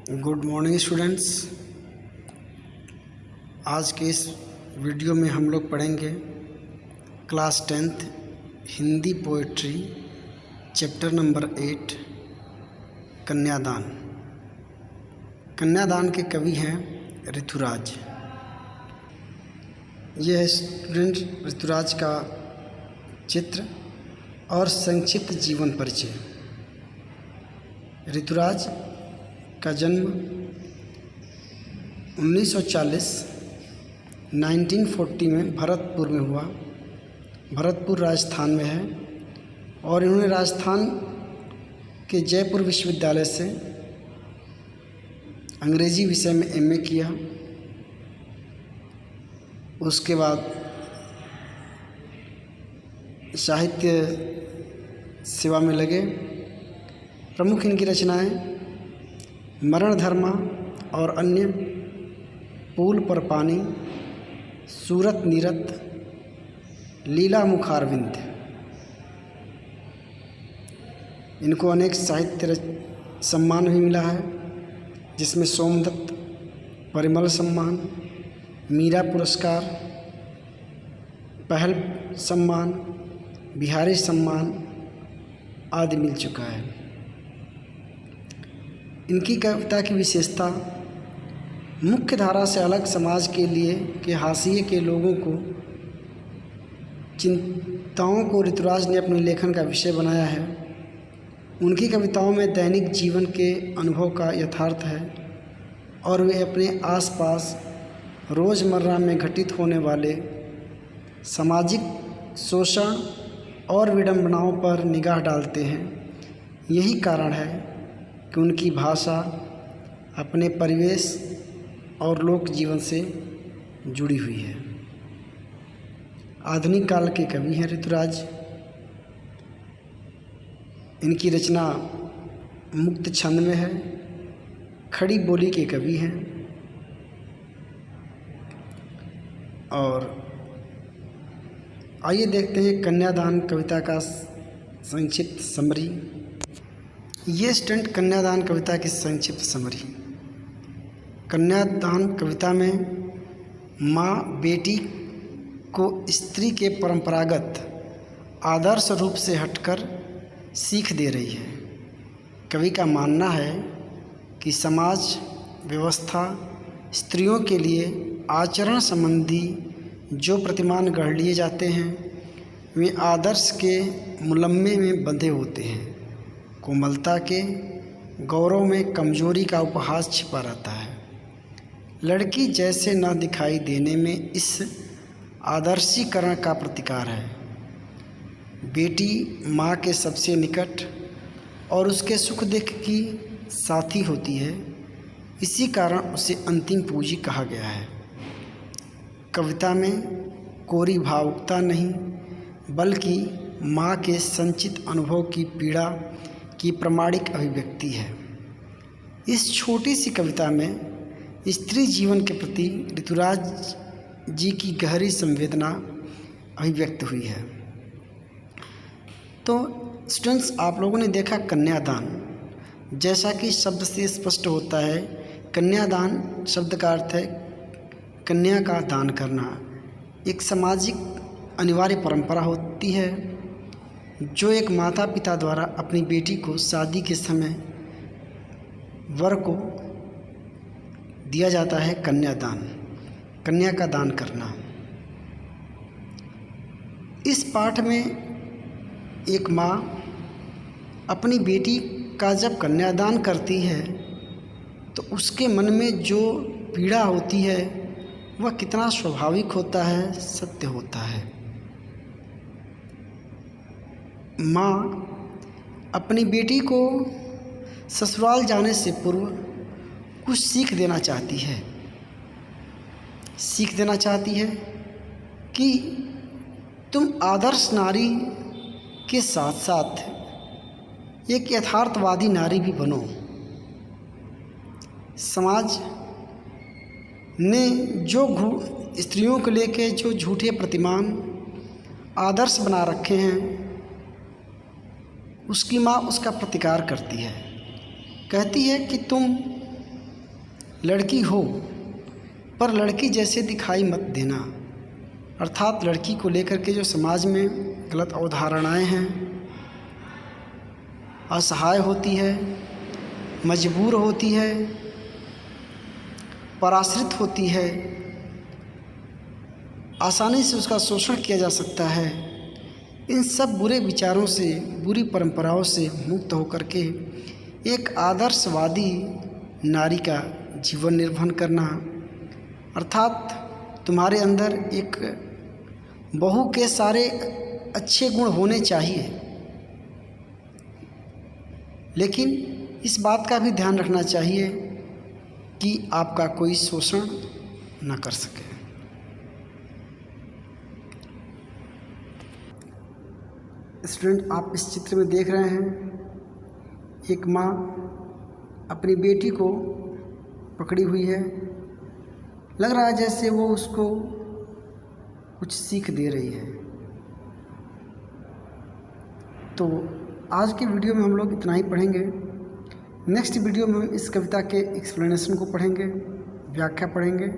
Good morning students. आज के इस वीडियो में हम लोग पढ़ेंगे class 10th Hindi poetry chapter number 8 कन्यादान। कन्यादान के कवि हैं ऋतुराज। यह है स्टूडेंट ऋतुराज का चित्र और संक्षिप्त जीवन परिचय। ऋतुराज का जन्म 1940 में भरतपुर में हुआ। भरतपुर राजस्थान में है और इन्होंने राजस्थान के जयपुर विश्वविद्यालय से अंग्रेजी विषय में एमए किया। उसके बाद साहित्य सेवा में लगे। प्रमुख इनकी रचनाएं मरण धर्मा और अन्य, पुल पर पानी, सूरत नीरत, लीला मुखारविंद। इनको अनेक साहित्य सम्मान भी मिला है, जिसमें सोमदत्त परिमल सम्मान, मीरा पुरस्कार, पहल सम्मान, बिहारी सम्मान आदि मिल चुका है। इनकी कविता की विशेषता मुख्य धारा से अलग समाज के लिए के हाशिए के लोगों को चिंताओं को ऋतुराज ने अपने लेखन का विषय बनाया है। उनकी कविताओं में दैनिक जीवन के अनुभव का यथार्थ है और वे अपने आसपास रोज़मर्रा में घटित होने वाले सामाजिक शोषण और विडंबनाओं पर निगाह डालते हैं। यही कारण है कि उनकी भाषा अपने परिवेश और लोक जीवन से जुड़ी हुई है। आधुनिक काल के कवि हैं ऋतुराज। इनकी रचना मुक्त छंद में है, खड़ी बोली के कवि हैं। और आइए देखते हैं कन्यादान कविता का संक्षिप्त समरी। ये स्टूडेंट कन्यादान कविता की संक्षिप्त समरी। कन्यादान कविता में माँ बेटी को स्त्री के परंपरागत आदर्श रूप से हटकर सीख दे रही है। कवि का मानना है कि समाज व्यवस्था स्त्रियों के लिए आचरण संबंधी जो प्रतिमान गढ़ लिए जाते हैं वे आदर्श के मुलम्मे में बंधे होते हैं। कोमलता के गौरव में कमजोरी का उपहास छिपा रहता है। लड़की जैसे न दिखाई देने में इस आदर्शीकरण का प्रतिकार है। बेटी माँ के सबसे निकट और उसके सुख दुख की साथी होती है, इसी कारण उसे अंतिम पूंजी कहा गया है। कविता में कोरी भावुकता नहीं बल्कि माँ के संचित अनुभव की पीड़ा की प्रामाणिक अभिव्यक्ति है। इस छोटी सी कविता में स्त्री जीवन के प्रति ऋतुराज जी की गहरी संवेदना अभिव्यक्त हुई है। तो स्टूडेंट्स, आप लोगों ने देखा कन्यादान। जैसा कि शब्द से स्पष्ट होता है, कन्यादान शब्द का अर्थ है कन्या का दान करना। एक सामाजिक अनिवार्य परंपरा होती है जो एक माता पिता द्वारा अपनी बेटी को शादी के समय वर को दिया जाता है। कन्यादान, कन्या का दान करना। इस पाठ में एक माँ अपनी बेटी का जब कन्यादान करती है तो उसके मन में जो पीड़ा होती है वह कितना स्वाभाविक होता है, सत्य होता है। माँ अपनी बेटी को ससुराल जाने से पूर्व कुछ सीख देना चाहती है। सीख देना चाहती है कि तुम आदर्श नारी के साथ साथ एक यथार्थवादी नारी भी बनो। समाज ने जो स्त्रियों को लेकर जो झूठे प्रतिमान आदर्श बना रखे हैं उसकी माँ उसका प्रतिकार करती है। कहती है कि तुम लड़की हो पर लड़की जैसे दिखाई मत देना। अर्थात लड़की को लेकर के जो समाज में गलत अवधारणाएं हैं, असहाय होती है, मजबूर होती है, पराश्रित होती है, आसानी से उसका शोषण किया जा सकता है, इन सब बुरे विचारों से, बुरी परंपराओं से मुक्त होकर के एक आदर्शवादी नारी का जीवन निर्वहन करना, अर्थात तुम्हारे अंदर एक बहू के सारे अच्छे गुण होने चाहिए, लेकिन इस बात का भी ध्यान रखना चाहिए कि आपका कोई शोषण न कर सके। स्टूडेंट, आप इस चित्र में देख रहे हैं एक माँ अपनी बेटी को पकड़ी हुई है। लग रहा है जैसे वो उसको कुछ सीख दे रही है। तो आज के वीडियो में हम लोग इतना ही पढ़ेंगे। नेक्स्ट वीडियो में हम इस कविता के एक्सप्लेनेशन को पढ़ेंगे, व्याख्या पढ़ेंगे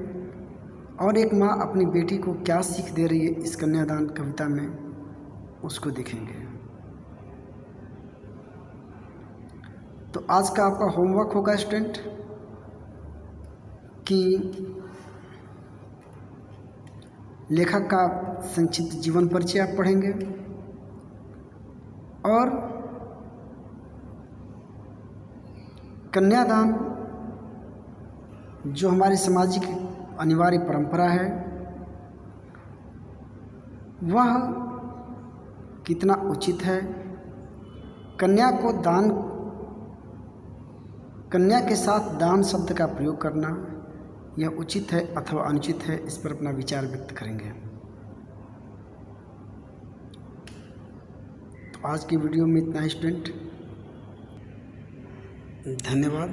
और एक माँ अपनी बेटी को क्या सीख दे रही है इस कन्यादान कविता में, उसको देखेंगे। तो आज का आपका होमवर्क होगा स्टूडेंट कि लेखक का संक्षिप्त जीवन परिचय आप पढ़ेंगे और कन्यादान जो हमारी सामाजिक अनिवार्य परंपरा है वह कितना उचित है, कन्या को दान, कन्या के साथ दान शब्द का प्रयोग करना यह उचित है अथवा अनुचित है, इस पर अपना विचार व्यक्त करेंगे। तो आज की वीडियो में इतना ही स्टूडेंट, धन्यवाद।